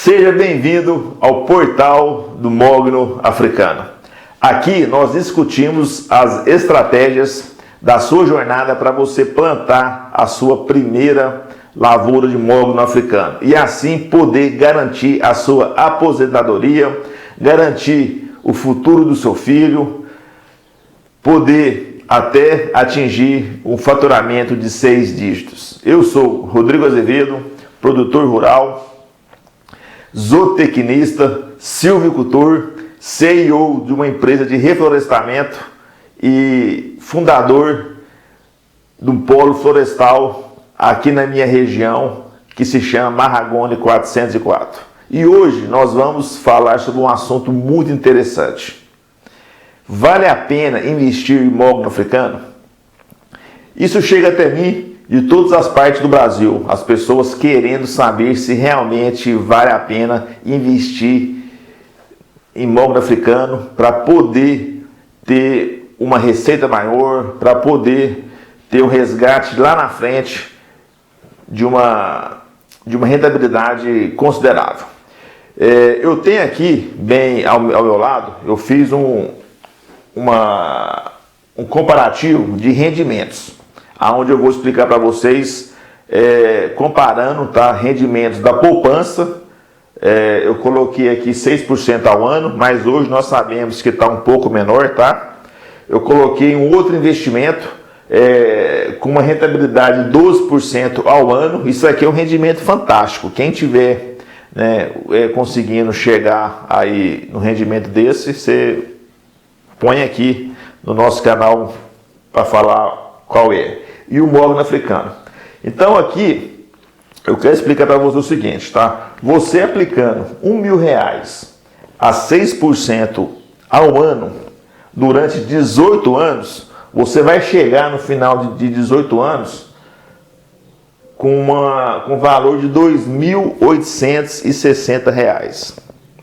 Seja bem-vindo ao portal do Mogno Africano. Aqui nós discutimos as estratégias da sua jornada para você plantar a sua primeira lavoura de mogno africano e assim poder garantir a sua aposentadoria, garantir o futuro do seu filho, poder até atingir um faturamento de 6 dígitos. Eu sou Rodrigo Azevedo, produtor rural, zootecnista, silvicultor, CEO de uma empresa de reflorestamento e fundador de um polo florestal aqui na minha região que se chama Marragone 404. E hoje nós vamos falar sobre um assunto muito interessante. Vale a pena investir em mogno africano? Isso chega até mim de todas as partes do Brasil, as pessoas querendo saber se realmente vale a pena investir em mogno africano para poder ter uma receita maior, para poder ter um resgate lá na frente de uma rentabilidade considerável. Eu tenho aqui, bem ao meu lado, eu fiz um comparativo de rendimentos, onde eu vou explicar para vocês, comparando, tá, rendimentos da poupança. Eu coloquei aqui 6% ao ano, mas hoje nós sabemos que está um pouco menor, tá? Eu coloquei um outro investimento com uma rentabilidade de 12% ao ano. Isso aqui é um rendimento fantástico. Quem tiver, né, conseguindo chegar aí no rendimento desse, você põe aqui no nosso canal para falar qual é. E o mogno africano. Então aqui eu quero explicar para você o seguinte, tá? Você aplicando R$1.000 a 6% ao ano durante 18 anos, você vai chegar no final de 18 anos com um valor de R$2.860,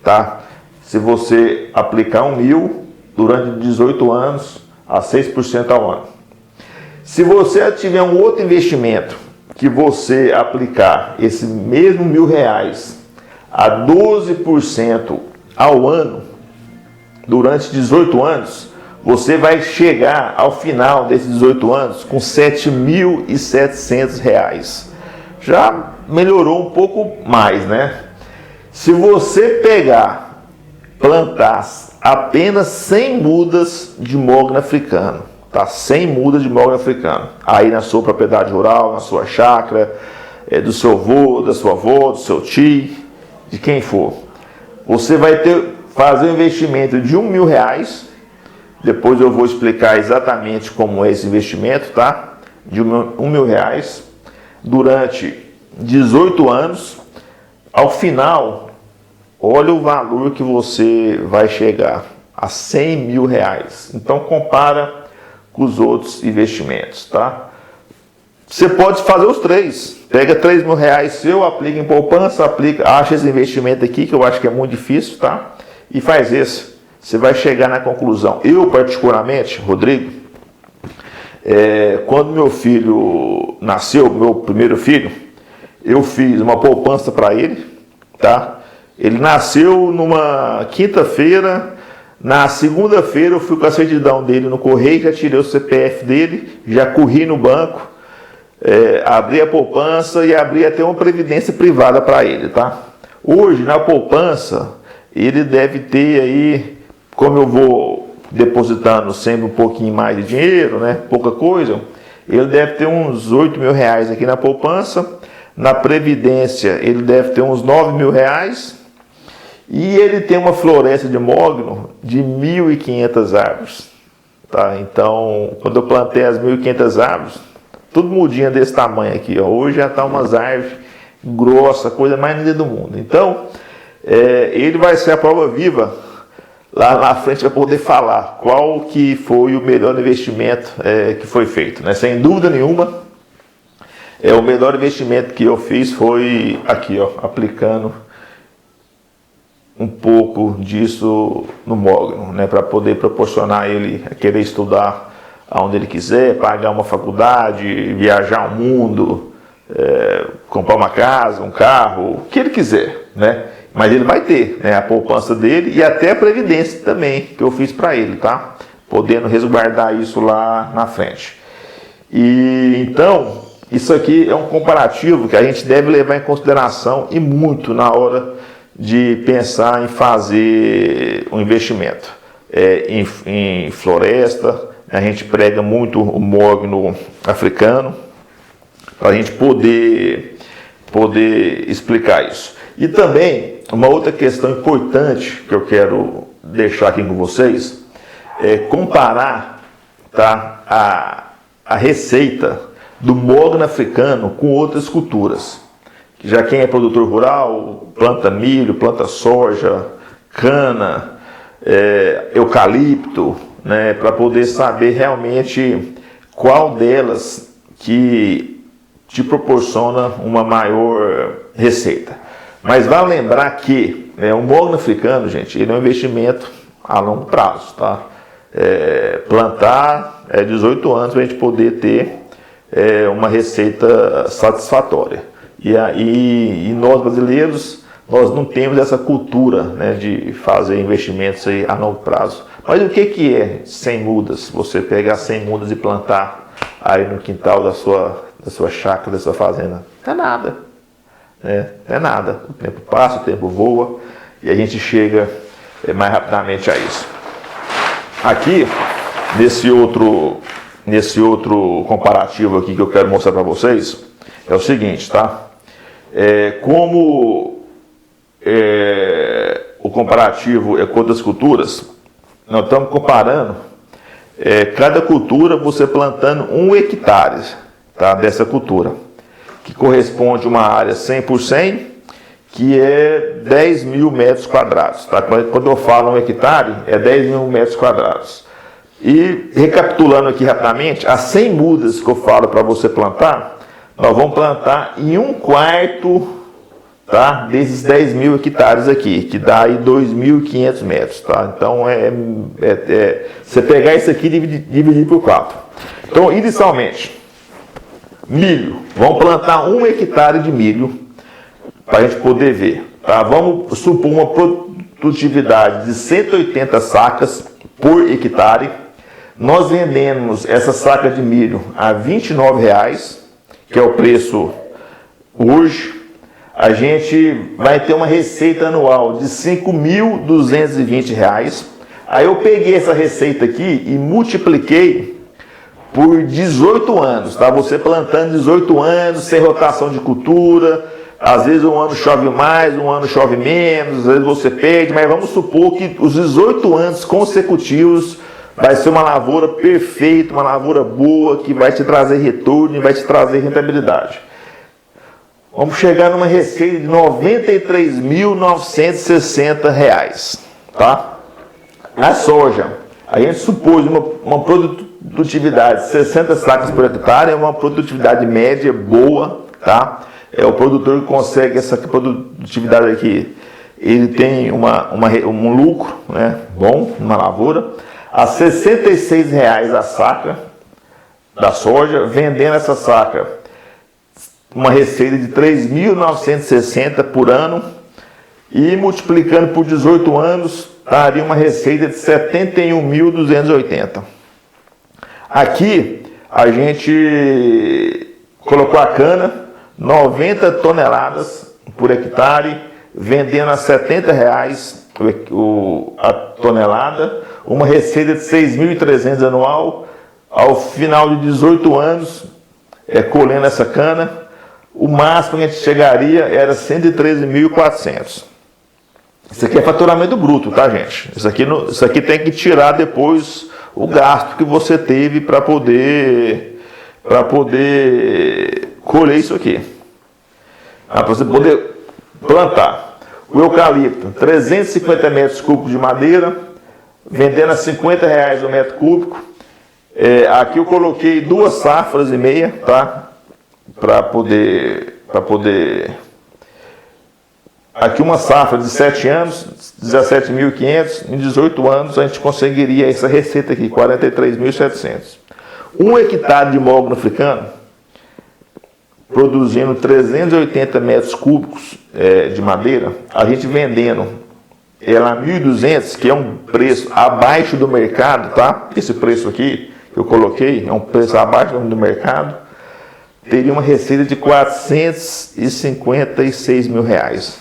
tá? Se você aplicar R$1.000 durante 18 anos a 6% ao ano. Se você tiver um outro investimento que você aplicar esse mesmo R$1.000 a 12% ao ano durante 18 anos, você vai chegar ao final desses 18 anos com R$7.700. Já melhorou um pouco mais, né? Se você plantar apenas 100 mudas de mogno africano, tá? 100 mudas de mogno africano, aí na sua propriedade rural, na sua chácara, do seu avô, da sua avó, do seu tio, de quem for. Você vai fazer um investimento de R$1.000. Depois eu vou explicar exatamente como é esse investimento, tá? De R$1.000 durante 18 anos. Ao final, olha o valor que você vai chegar a R$100.000. Então compara com os outros investimentos, tá? Você pode fazer os três. Pega R$3.000 seu, aplica em poupança, acha esse investimento aqui que eu acho que é muito difícil, tá? E faz esse. Você vai chegar na conclusão. Eu, particularmente, Rodrigo, quando meu filho nasceu, meu primeiro filho, eu fiz uma poupança para ele, tá? Ele nasceu numa quinta-feira. Na segunda-feira eu fui com a certidão dele no correio, já tirei o CPF dele, já corri no banco, abri a poupança e abri até uma previdência privada para ele, tá? Hoje, na poupança, ele deve ter aí, como eu vou depositando sempre um pouquinho mais de dinheiro, né, pouca coisa, ele deve ter uns R$8.000 aqui na poupança. Na previdência ele deve ter uns R$9.000 e ele tem uma floresta de mogno de 1.500 árvores, tá? Então, quando eu plantei as 1.500 árvores, tudo mudinha desse tamanho aqui, ó. Hoje já tá umas árvores grossas, coisa mais linda do mundo. Então, ele vai ser a prova viva lá na frente para poder falar qual que foi o melhor investimento que foi feito, né? Sem dúvida nenhuma, o melhor investimento que eu fiz foi aqui, ó, aplicando um pouco disso no mogno, né? Para poder proporcionar ele a querer estudar aonde ele quiser, pagar uma faculdade, viajar o mundo, comprar uma casa, um carro, o que ele quiser, né? Mas ele vai ter, né, a poupança dele e até a previdência também, que eu fiz para ele, tá? Podendo resguardar isso lá na frente. E então, isso aqui é um comparativo que a gente deve levar em consideração e muito na hora de pensar em fazer um investimento. Em floresta, a gente prega muito o mogno africano, para a gente poder explicar isso. E também, uma outra questão importante que eu quero deixar aqui com vocês é comparar, tá, a receita do mogno africano com outras culturas. Já quem é produtor rural, planta milho, planta soja, cana, eucalipto, né, para poder saber realmente qual delas que te proporciona uma maior receita. Mas vale lembrar que o mogno africano, gente, ele é um investimento a longo prazo, tá? Plantar 18 anos para a gente poder ter uma receita satisfatória. E nós brasileiros, nós não temos essa cultura, né, de fazer investimentos aí a longo prazo. Mas o que é 100 mudas? Você pegar 100 mudas e plantar aí no quintal da sua chácara, da sua fazenda? Não é nada. Não é nada. O tempo passa, o tempo voa e a gente chega mais rapidamente a isso. Aqui, nesse outro comparativo aqui que eu quero mostrar para vocês, é o seguinte, tá? Como o comparativo é com outras culturas, nós estamos comparando cada cultura, você plantando 1 hectare, tá, dessa cultura, que corresponde a uma área 100 por 100, que é 10 mil metros quadrados. Tá? Quando eu falo 1 hectare, é 10 mil metros quadrados. E recapitulando aqui rapidamente, as 100 mudas que eu falo para você plantar, nós vamos plantar em 1/4, tá, desses 10 mil hectares aqui, que dá aí 2.500 metros. Tá? Então, você pegar isso aqui e dividir por 4. Então, inicialmente, milho. Vamos plantar 1 hectare de milho para a gente poder ver. Tá? Vamos supor uma produtividade de 180 sacas por hectare. Nós vendemos essa saca de milho a R$ 29,00, que é o preço hoje. A gente vai ter uma receita anual de R$ 5.220. Aí eu peguei essa receita aqui e multipliquei por 18 anos, tá? Você plantando 18 anos, sem rotação de cultura, às vezes um ano chove mais, um ano chove menos, às vezes você perde, mas vamos supor que os 18 anos consecutivos vai ser uma lavoura perfeita, uma lavoura boa, que vai te trazer retorno e vai te trazer rentabilidade. Vamos chegar numa receita de R$ 93.960, tá? A soja, a gente supôs uma produtividade de 60 sacas por hectare, é uma produtividade média boa, tá? O produtor que consegue essa produtividade aqui, ele tem um lucro, né, bom, uma lavoura, a R$ 66,00 a saca da soja, vendendo essa saca, uma receita de 3.960 por ano, e multiplicando por 18 anos, daria uma receita de 71.280. Aqui, a gente colocou a cana, 90 toneladas por hectare, vendendo a R$ 70,00 a tonelada, uma receita de 6.300 anual. Ao final de 18 anos, colhendo essa cana, o máximo que a gente chegaria era 113.400. Isso aqui é faturamento bruto, tá, gente? Isso aqui tem que tirar depois o gasto que você teve para poder colher isso aqui. Para você poder plantar. O eucalipto, 350 metros cúbicos de madeira, vendendo a R$ 50,00 o metro cúbico. Aqui eu coloquei 2 safras e meia, tá? Para poder... Aqui uma safra de 7 anos, 17.500, em 18 anos a gente conseguiria essa receita aqui, 43.700. 1 hectare de mogno africano, produzindo 380 metros cúbicos de madeira, a gente vendendo ela a 1.200, que é um preço abaixo do mercado, tá? Esse preço aqui que eu coloquei é um preço abaixo do mercado, teria uma receita de 456 mil reais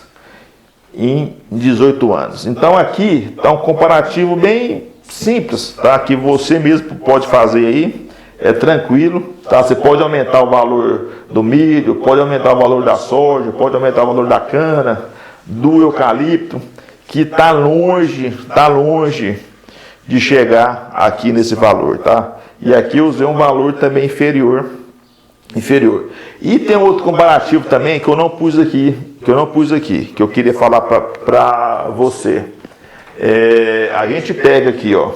em 18 anos. Então aqui está um comparativo bem simples, tá? Que você mesmo pode fazer aí, é tranquilo, tá? Você pode aumentar o valor do milho, pode aumentar o valor da soja, pode aumentar o valor da cana, do eucalipto, que está longe de chegar aqui nesse valor, tá? E aqui eu usei um valor também inferior. E tem outro comparativo também que eu não pus aqui, que eu queria falar para você. A gente pega aqui, ó,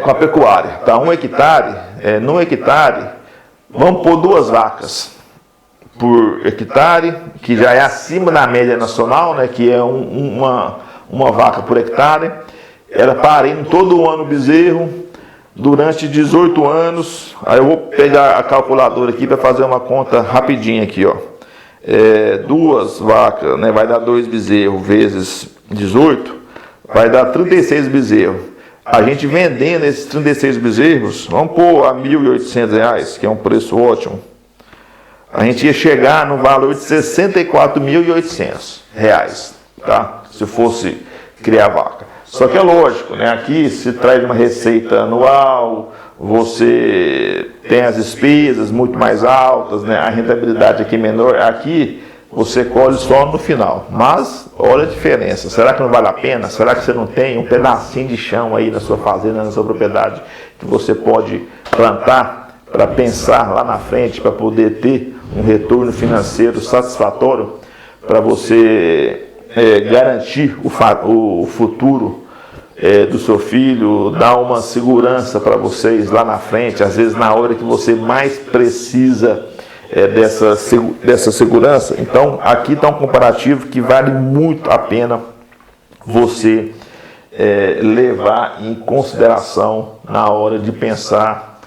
com a pecuária, tá? 1 hectare, no hectare, vamos pôr 2 vacas por hectare, que já é acima da média nacional, né? Que é uma vaca por hectare. Ela parindo todo ano o bezerro durante 18 anos. Aí eu vou pegar a calculadora aqui para fazer uma conta rapidinha aqui, ó. 2 vacas, né? Vai dar 2 bezerros vezes 18, vai dar 36 bezerros. A gente vendendo esses 36 bezerros, vamos pôr a R$ 1.800, que é um preço ótimo. A gente ia chegar no valor de R$ 64.800, tá? Se fosse criar vaca. Só que é lógico, né? Aqui se traz uma receita anual, você tem as despesas muito mais altas, né? A rentabilidade aqui menor. Aqui você colhe só no final. Mas olha a diferença. Será que não vale a pena? Será que você não tem um pedacinho de chão aí na sua fazenda, na sua propriedade, que você pode plantar para pensar lá na frente, para poder ter um retorno financeiro satisfatório, para você garantir o futuro do seu filho, dar uma segurança para vocês lá na frente, às vezes na hora que você mais precisa dessa segurança. Então aqui está um comparativo que vale muito a pena você levar em consideração na hora de pensar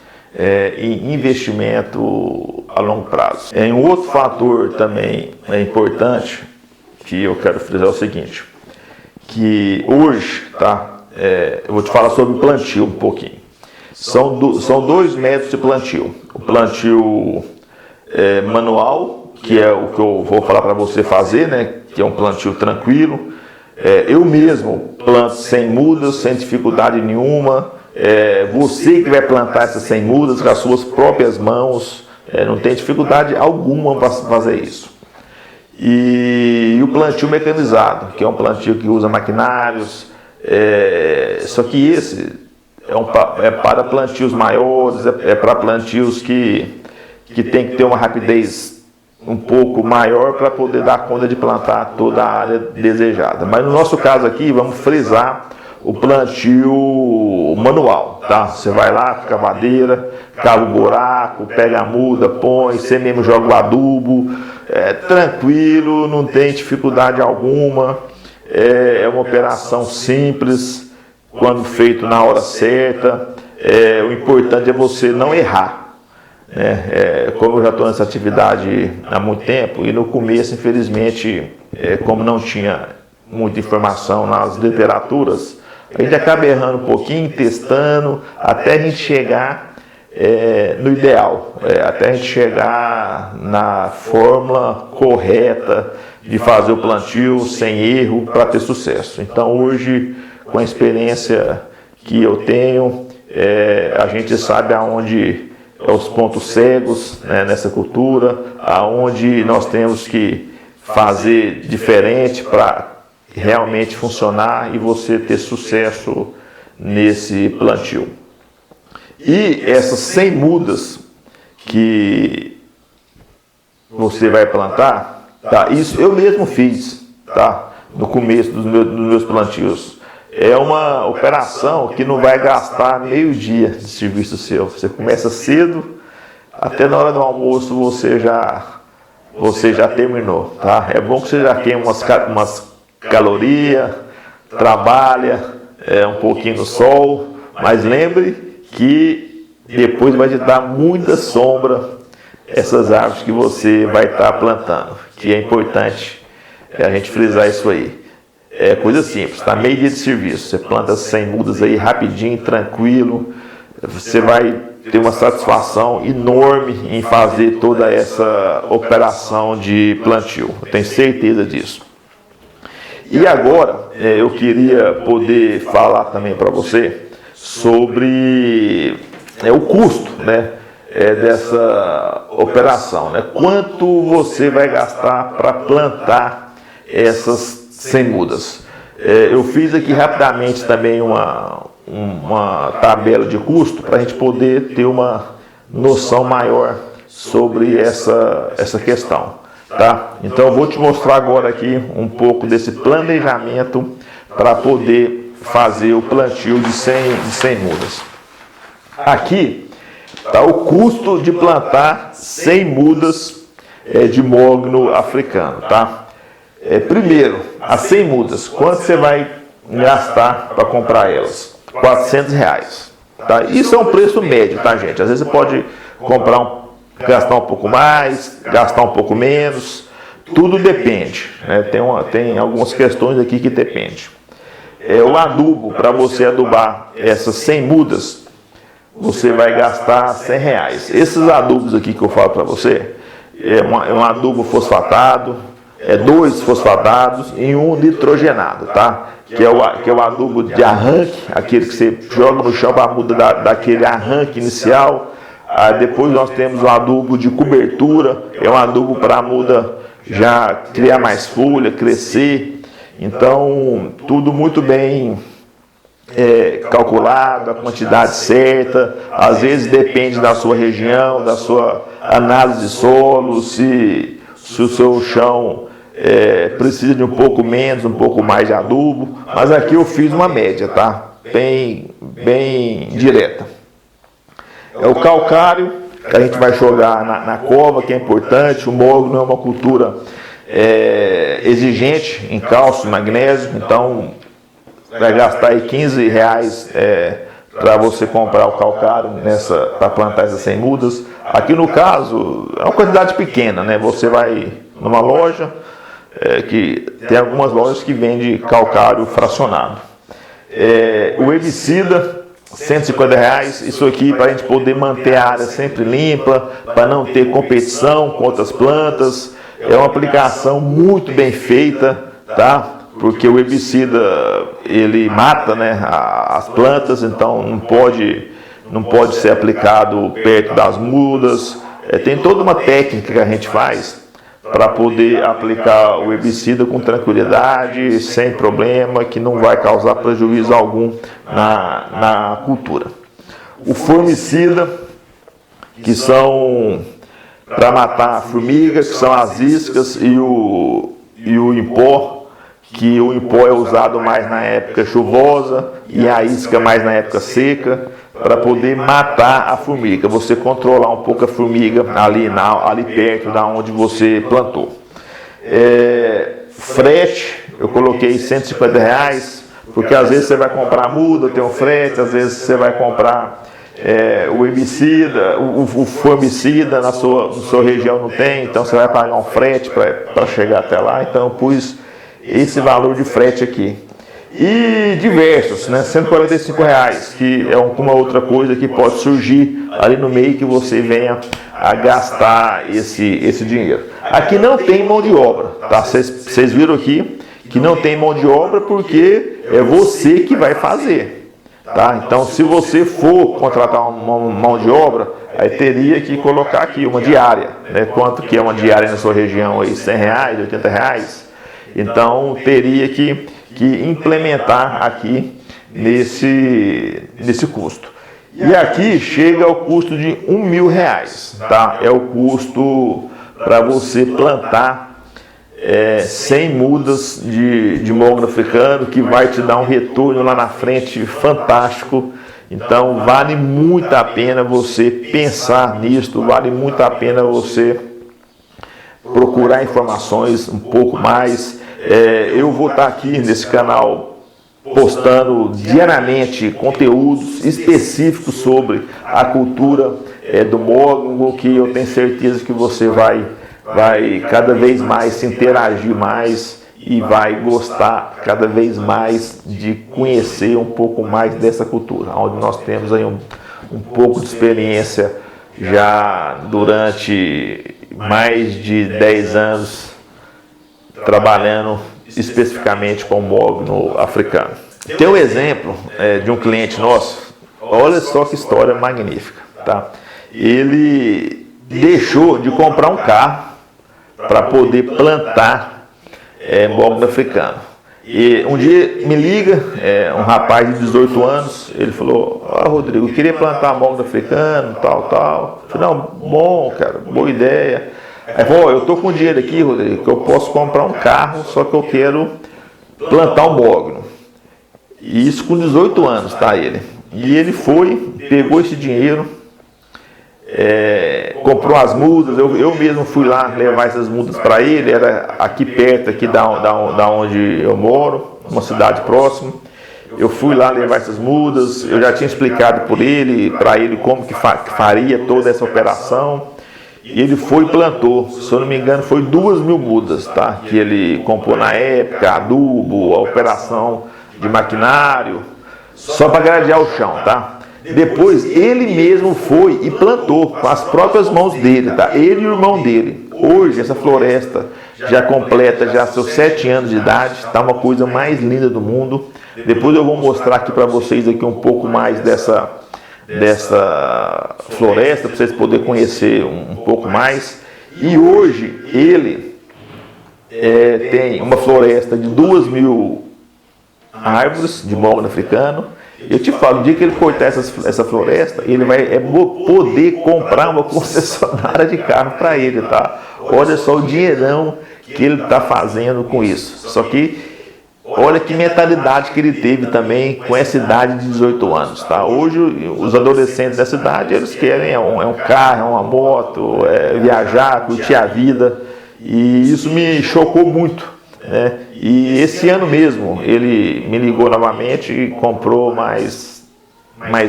em investimento a longo prazo. Um outro fator também importante que eu quero frisar é o seguinte, que hoje, tá? Eu vou te falar sobre plantio um pouquinho. São 2 métodos de plantio. O plantio manual, que é o que eu vou falar para você fazer, né? Que é um plantio tranquilo. Eu mesmo planto sem mudas, sem dificuldade nenhuma. Você que vai plantar essas 100 mudas com as suas próprias mãos, não tem dificuldade alguma para fazer isso. E o plantio mecanizado, que é um plantio que usa maquinários, só que esse é para plantios maiores, para plantios que tem que ter uma rapidez um pouco maior para poder dar conta de plantar toda a área desejada. Mas no nosso caso aqui, vamos frisar o plantio manual, tá? Você vai lá com a cavadeira, cava o buraco, pega a muda, põe, você mesmo joga o adubo, tranquilo, não tem dificuldade alguma, é uma operação simples, quando feito na hora certa. O importante é você não errar. Como eu já estou nessa atividade há muito tempo, e no começo, infelizmente, como não tinha muita informação nas literaturas, a gente acaba errando um pouquinho, testando, até a gente chegar no ideal, até a gente chegar na fórmula correta de fazer o plantio sem erro para ter sucesso. Então hoje, com a experiência que eu tenho, a gente sabe aonde os pontos cegos, né, nessa cultura, aonde nós temos que fazer diferente para realmente funcionar e você ter sucesso nesse plantio. E essas 100 mudas que você vai plantar, tá? Isso eu mesmo fiz, tá? No começo dos meus plantios. É uma operação que não vai gastar meio-dia de serviço seu. Você começa cedo, até na hora do almoço você já terminou, tá? É bom que você já queima umas calorias, trabalha um pouquinho no sol, mas lembre que depois vai te dar muita sombra essas árvores que você vai estar plantando, que é importante a gente frisar isso aí. É coisa simples, tá? Meio dia de serviço. Você planta 100 mudas aí rapidinho, tranquilo. Você vai ter uma satisfação enorme em fazer toda essa operação de plantio. Eu tenho certeza disso. E agora, eu queria poder falar também para você sobre o custo, né, dessa operação, né? Quanto você vai gastar para plantar essas 100 mudas. Eu fiz aqui rapidamente também uma tabela de custo para a gente poder ter uma noção maior sobre essa questão, tá? Então eu vou te mostrar agora aqui um pouco desse planejamento para poder fazer o plantio de 100 mudas. Aqui está o custo de plantar 100 mudas de mogno africano, tá? Primeiro, as 100 mudas, quanto você vai gastar para comprar elas? R$400, tá? Isso é um preço médio, tá, gente? Às vezes você pode gastar um pouco mais, gastar um pouco menos, tudo depende, né? Tem algumas questões aqui que depende. O adubo, para você adubar essas 100 mudas, você vai gastar R$100. Esses adubos aqui que eu falo para você, é um adubo fosfatado, 2 fosfatados e 1 nitrogenado, tá? Que é o adubo de arranque, aquele que você joga no chão para a muda daquele arranque inicial. Depois nós temos o adubo de cobertura, é um adubo para a muda já criar mais folha, crescer. Então, tudo muito bem calculado, a quantidade certa. Às vezes depende da sua região, da sua análise de solo, se o seu chão precisa de um pouco menos, um pouco mais de adubo, mas aqui eu fiz uma média, tá? Bem direta. O calcário que a gente vai jogar na cova, que é importante. O mogno é uma cultura exigente em cálcio e magnésio, então vai gastar aí R$15 para você comprar o calcário para plantar essas 100 mudas. Aqui no caso é uma quantidade pequena, né? Você vai numa loja, que tem algumas lojas que vendem calcário fracionado. O herbicida, R$150, isso aqui para a gente poder manter a área sempre limpa, para não ter competição com outras plantas. É uma aplicação muito bem feita, tá? Porque o herbicida ele mata, né, as plantas, então não pode ser aplicado perto das mudas. Tem toda uma técnica que a gente faz para poder aplicar o herbicida com tranquilidade, sem problema, que não vai causar prejuízo algum na cultura. O formicida, que são para matar a formiga, que são as iscas, e o impó, que o impó é usado mais na época chuvosa e a isca mais na época seca, para poder matar a formiga, você controlar um pouco a formiga ali perto da onde você plantou. Frete, eu coloquei R$150, porque às vezes você vai comprar muda, tem um frete, às vezes você vai comprar o herbicida, o formicida na sua região não tem, então você vai pagar um frete para chegar até lá. Então eu pus esse valor de frete aqui. E diversos, né? R$145, que é uma outra coisa que pode surgir ali no meio que você venha a gastar esse dinheiro. Aqui não tem mão de obra, tá? Vocês viram aqui que não tem mão de obra porque é você que vai fazer, tá? Então, se você for contratar uma mão de obra, aí teria que colocar aqui uma diária, né? Quanto que é uma diária na sua região aí? R$100, R$80. Então, teria que implementar aqui nesse custo. E aqui chega ao custo de R$1.000, tá? É o custo para você plantar 100 mudas de mogno africano, que vai te dar um retorno lá na frente fantástico. Então vale muito a pena você pensar nisso, vale muito a pena você procurar informações um pouco mais. Eu vou estar aqui nesse canal postando diariamente conteúdos específicos sobre a cultura do mogno, que eu tenho certeza que você vai cada vez mais se interagir mais e vai gostar cada vez mais de conhecer um pouco mais dessa cultura, onde nós temos aí um pouco de experiência já durante mais de 10 anos trabalhando especificamente com o mogno africano. Tem um exemplo de um cliente nosso, olha só que história magnífica, tá? Ele deixou de comprar um carro para poder plantar mogno africano. E um dia me liga um rapaz de 18 anos, ele falou: Rodrigo, eu queria plantar mogno africano, tal. Eu falei: não, bom, cara, boa ideia. Aí falou: eu tô com dinheiro aqui, Rodrigo, que eu posso comprar um carro, só que eu quero plantar um mogno. E isso com 18 anos, tá, ele. E ele foi, pegou esse dinheiro, comprou as mudas. Eu mesmo fui lá levar essas mudas para ele. Era aqui perto, aqui da onde eu moro, uma cidade próxima. Eu fui lá levar essas mudas. Eu já tinha explicado para ele como que faria toda essa operação. E ele foi e plantou, se eu não me engano, foi 2.000 mudas, tá? Que ele comprou na época, adubo, a operação de maquinário, só para gradear o chão, tá? Depois ele mesmo foi e plantou com as próprias mãos dele, tá? Ele e o irmão dele. Hoje essa floresta já completa já seus 7 anos de idade, tá uma coisa mais linda do mundo. Depois eu vou mostrar aqui para vocês aqui um pouco mais dessa floresta, para vocês poderem conhecer um pouco mais. E hoje ele tem uma floresta de 2.000 árvores de mogno africano. Eu te falo, no dia que ele cortar essa floresta, ele vai poder comprar uma concessionária de carro para ele, tá? Olha só o dinheirão que ele está fazendo com isso. Só que olha que mentalidade que ele teve também com essa idade de 18 anos, tá? Hoje os adolescentes dessa idade, eles querem um carro, uma moto, viajar, curtir a vida, e isso me chocou muito, né? E esse ano mesmo ele me ligou novamente e comprou mais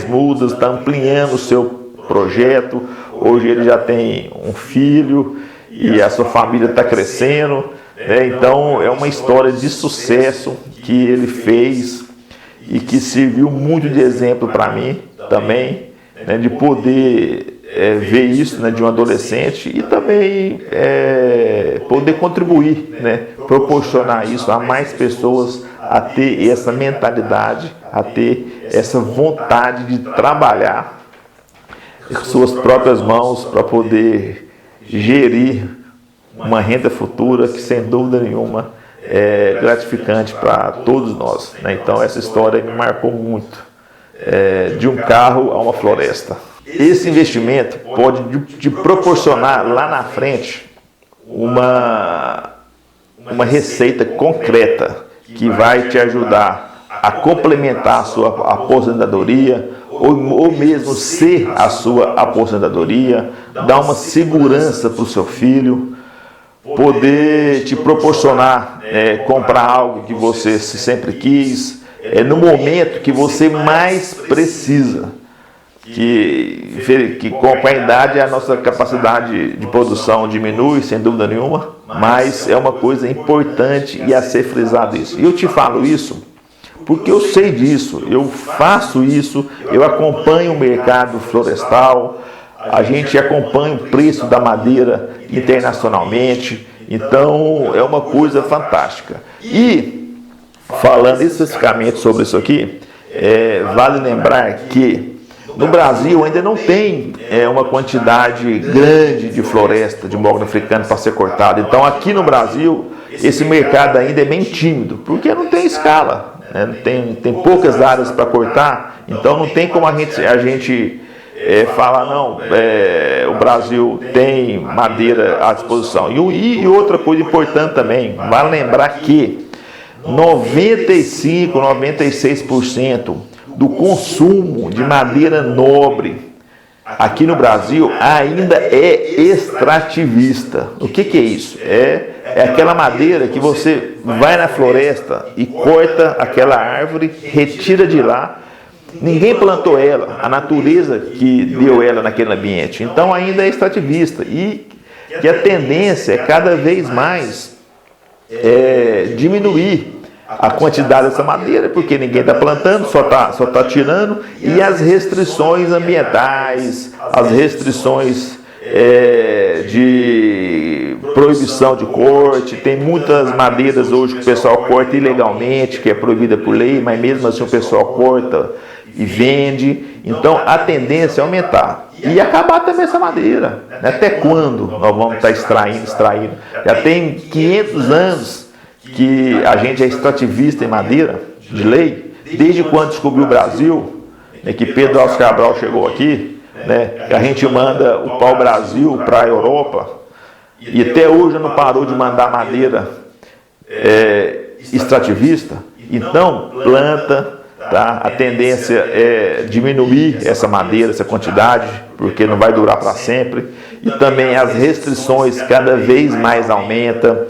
mudas, está ampliando o seu projeto. Hoje ele já tem um filho e a sua família está crescendo. Então é uma história de sucesso que ele fez e que serviu muito de exemplo para mim também, né, de poder ver isso, né, de um adolescente, e também poder contribuir, né, proporcionar isso a mais pessoas, a ter essa mentalidade, a ter essa vontade de trabalhar com suas próprias mãos para poder gerir uma renda futura que, sem dúvida nenhuma, é gratificante para todos nós, né? Então essa história me marcou muito, de um carro a uma floresta. Esse investimento pode te proporcionar lá na frente uma receita concreta que vai te ajudar a complementar a sua aposentadoria, ou mesmo ser a sua aposentadoria, dar uma segurança para o seu filho, poder te proporcionar comprar algo que você sempre quis, no momento que você mais precisa. Que com a idade a nossa capacidade de produção diminui, sem dúvida nenhuma, mas é uma coisa importante e a ser frisado isso. E eu te falo isso porque eu sei disso, eu faço isso, eu acompanho o mercado florestal, a gente acompanha o preço da madeira internacionalmente, então é uma coisa fantástica. E falando especificamente sobre isso aqui, vale lembrar que no Brasil ainda não tem uma quantidade grande de floresta de mogno africano para ser cortado. Então aqui no Brasil esse mercado ainda é bem tímido, porque não tem escala, né? Tem poucas áreas para cortar, então não tem como a gente falar, não, o Brasil tem madeira à disposição. E outra coisa importante também, vale lembrar que 95, 96% do consumo de madeira nobre aqui no Brasil ainda é extrativista. O que é isso? É aquela madeira que você vai na floresta e corta aquela árvore, retira de lá. Ninguém plantou ela, a natureza que deu ela naquele ambiente. Então ainda é extrativista. E que a tendência é cada vez mais diminuir a quantidade dessa madeira, porque ninguém está plantando, só tá tirando, e as restrições ambientais, as restrições de proibição de corte. Tem muitas madeiras hoje que o pessoal corta ilegalmente, que é proibida por lei, mas mesmo assim o pessoal corta e vende. Então a tendência é aumentar e acabar também essa madeira. Até quando nós vamos estar extraindo? Já tem 500 anos que a gente é extrativista em madeira de lei, desde quando descobriu o Brasil, que Pedro Álvares Cabral chegou aqui, que a gente manda o pau-brasil para a Europa, e até hoje não parou de mandar madeira extrativista. Então planta, tá? A tendência é diminuir essa madeira, essa quantidade, porque não vai durar para sempre, e também as restrições cada vez mais aumentam,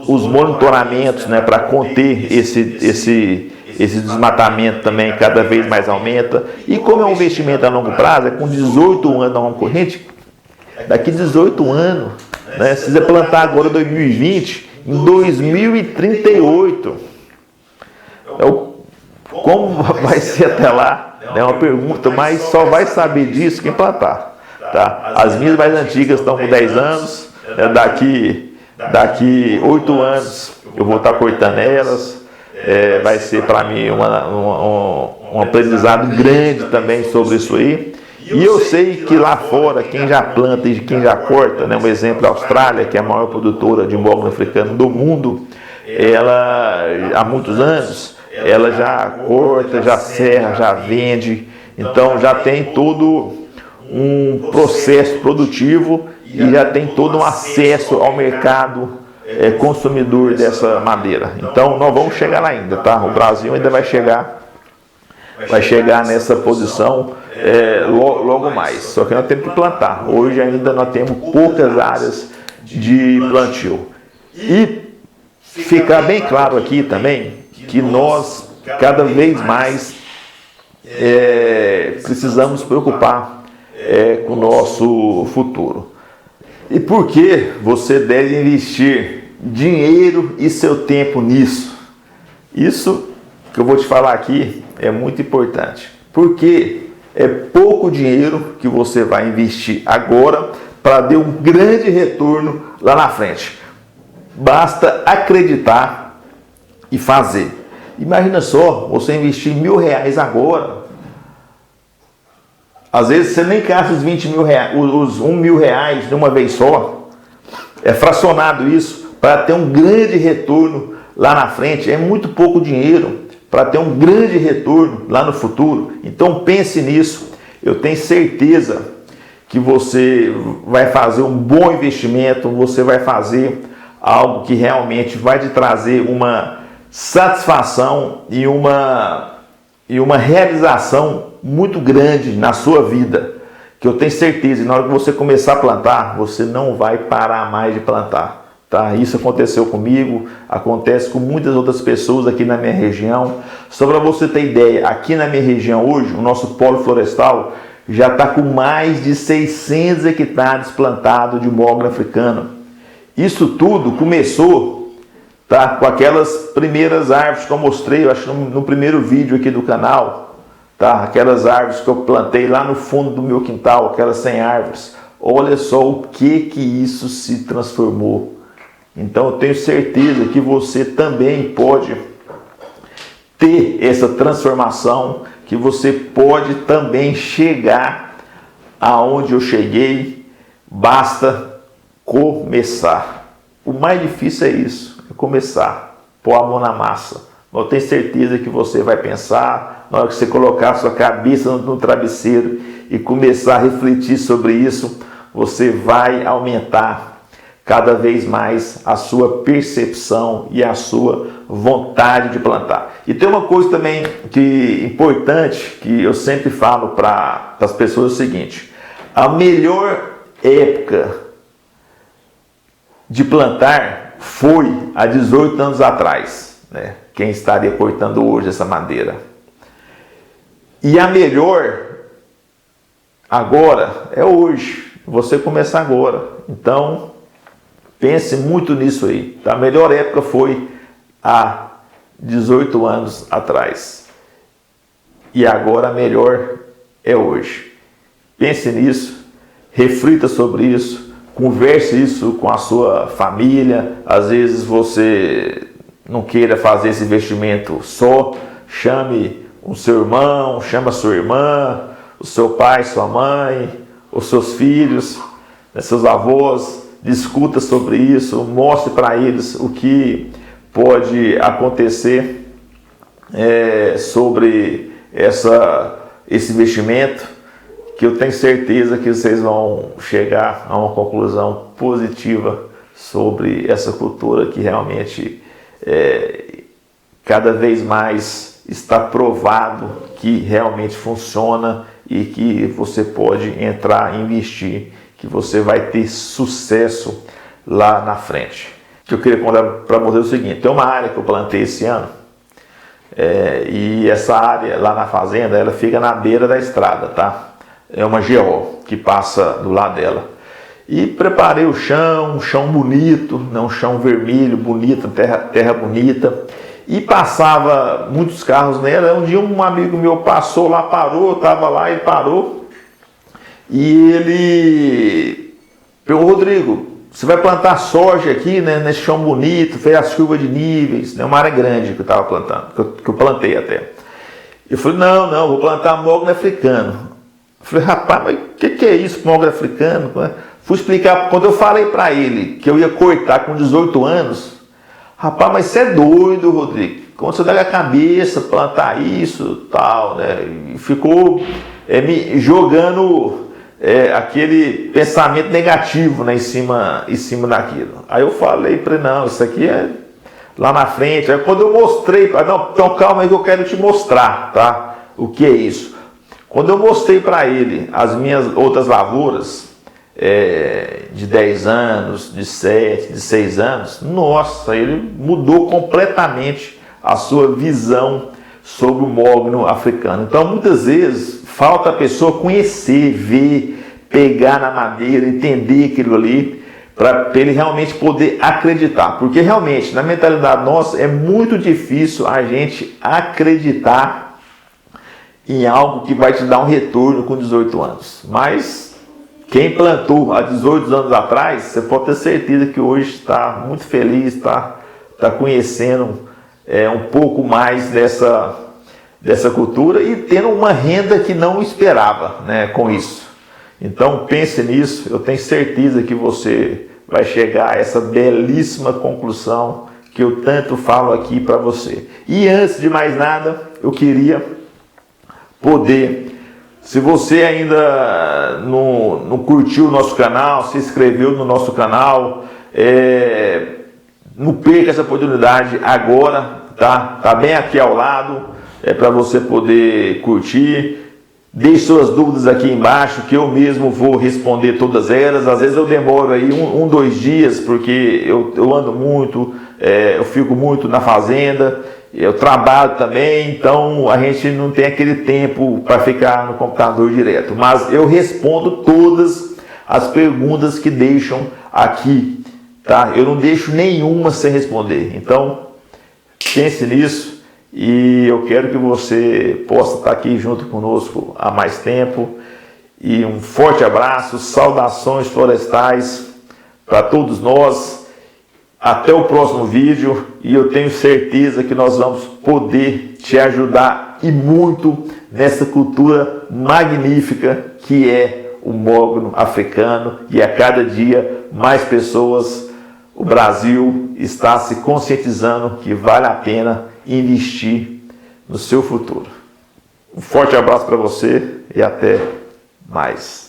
os monitoramentos, para conter esse desmatamento também cada vez mais aumenta. E como é um investimento a longo prazo, com 18 anos na ramo corrente, daqui 18 anos, se você plantar agora em 2020, em 2038, como vai ser até lá? É uma pergunta, mas só vai saber disso quem plantar. Tá? As minhas mais antigas estão com 10 anos, daqui 8 anos eu vou estar cortando elas. Vai ser para mim um aprendizado grande também sobre isso aí. E eu sei que lá fora, quem já planta e quem já corta, um exemplo, a Austrália, que é a maior produtora de mogno africano do mundo, ela há muitos anos, ela já corta, já serra, já vende, então já tem todo um processo produtivo e já tem todo um acesso ao mercado consumidor dessa madeira. Então nós vamos chegar lá ainda, tá? O Brasil ainda vai chegar nessa posição logo mais. Só que nós temos que plantar. Hoje ainda nós temos poucas áreas de plantio. E ficar bem claro aqui também que nós cada vez mais precisamos nos preocupar com o nosso futuro. E por que você deve investir dinheiro e seu tempo nisso? Isso que eu vou te falar aqui é muito importante. Porque é pouco dinheiro que você vai investir agora para ter um grande retorno lá na frente. Basta acreditar e fazer. Imagina só, você investir R$1.000 agora. Às vezes você nem gasta os os R$1.000 de uma vez só. É fracionado isso para ter um grande retorno lá na frente. É muito pouco dinheiro para ter um grande retorno lá no futuro. Então pense nisso. Eu tenho certeza que você vai fazer um bom investimento, você vai fazer algo que realmente vai te trazer uma satisfação e uma realização muito grande na sua vida, que eu tenho certeza, e na hora que você começar a plantar, você não vai parar mais de plantar, tá? Isso aconteceu comigo, acontece com muitas outras pessoas aqui na minha região. Só para você ter ideia, aqui na minha região hoje, o nosso polo florestal já está com mais de 600 hectares plantados de mogno africano. Isso tudo começou, tá, com aquelas primeiras árvores que eu mostrei, eu acho no primeiro vídeo aqui do canal. Tá? Aquelas árvores que eu plantei lá no fundo do meu quintal, aquelas 100 árvores. Olha só o que isso se transformou. Então eu tenho certeza que você também pode ter essa transformação, que você pode também chegar aonde eu cheguei. Basta começar. O mais difícil é isso, é começar, pôr a mão na massa. Eu tenho certeza que você vai pensar, na hora que você colocar a sua cabeça no travesseiro e começar a refletir sobre isso, você vai aumentar cada vez mais a sua percepção e a sua vontade de plantar. E tem uma coisa também importante que eu sempre falo para as pessoas é o seguinte: a melhor época de plantar foi há 18 anos atrás, quem estaria cortando hoje essa madeira. E a melhor agora é hoje, você começar agora. Então, Pense muito nisso aí. A melhor época foi há 18 anos atrás. E agora a melhor é hoje. Pense nisso, reflita sobre isso, converse isso com a sua família. Às vezes você não queira fazer esse investimento só, chame o seu irmão, chame a sua irmã, o seu pai, sua mãe, os seus filhos, seus avós, discuta sobre isso, mostre para eles o que pode acontecer sobre esse investimento, que eu tenho certeza que vocês vão chegar a uma conclusão positiva sobre essa cultura que realmente cada vez mais está provado que realmente funciona e que você pode entrar e investir, que você vai ter sucesso lá na frente. O que eu queria contar para você é o seguinte: tem uma área que eu plantei esse ano, e essa área lá na fazenda, ela fica na beira da estrada, tá? É uma GO que passa do lado dela. E preparei o chão, um chão bonito, né? Um chão vermelho, bonito, terra bonita. E passava muitos carros nela. Um dia um amigo meu passou lá, parou, eu estava lá, ele parou. E ele perguntou: Rodrigo, você vai plantar soja aqui, né, nesse chão bonito, fez as curvas de níveis, né, uma área grande que eu estava plantando, que eu plantei até. Eu falei: não, vou plantar mogno africano. Eu falei: rapaz, mas o que é isso, mogno africano? Fui explicar, quando eu falei para ele que eu ia cortar com 18 anos, rapaz, mas você é doido, Rodrigo, como você dá a cabeça, plantar isso, tal, né? E ficou me jogando aquele pensamento negativo, né, em cima daquilo. Aí eu falei para ele: não, isso aqui é lá na frente. Aí quando eu mostrei, não, então calma aí que eu quero te mostrar, tá? O que é isso? Quando eu mostrei para ele as minhas outras lavouras, de 10 anos, de 7, de 6 anos, nossa, ele mudou completamente a sua visão sobre o mogno africano. Então, muitas vezes, falta a pessoa conhecer, ver, pegar na madeira, entender aquilo ali, para ele realmente poder acreditar. Porque realmente, na mentalidade nossa, é muito difícil a gente acreditar em algo que vai te dar um retorno com 18 anos. Mas quem plantou há 18 anos atrás, você pode ter certeza que hoje está muito feliz, está conhecendo um pouco mais dessa cultura e tendo uma renda que não esperava, né, com isso. Então pense nisso, eu tenho certeza que você vai chegar a essa belíssima conclusão que eu tanto falo aqui para você. E antes de mais nada, eu queria poder, se você ainda não curtiu o nosso canal, se inscreveu no nosso canal, não perca essa oportunidade agora, tá? Tá bem aqui ao lado, para você poder curtir. Deixe suas dúvidas aqui embaixo, que eu mesmo vou responder todas elas. Às vezes eu demoro aí 2 dias, porque eu ando muito, eu fico muito na fazenda, eu trabalho também, então a gente não tem aquele tempo para ficar no computador direto. Mas eu respondo todas as perguntas que deixam aqui, tá? Eu não deixo nenhuma sem responder. Então, pense nisso e eu quero que você possa estar aqui junto conosco há mais tempo. E um forte abraço, saudações florestais para todos nós. Até o próximo vídeo, e eu tenho certeza que nós vamos poder te ajudar e muito nessa cultura magnífica que é o mogno africano, e a cada dia mais pessoas, o Brasil está se conscientizando que vale a pena investir no seu futuro. Um forte abraço para você e até mais.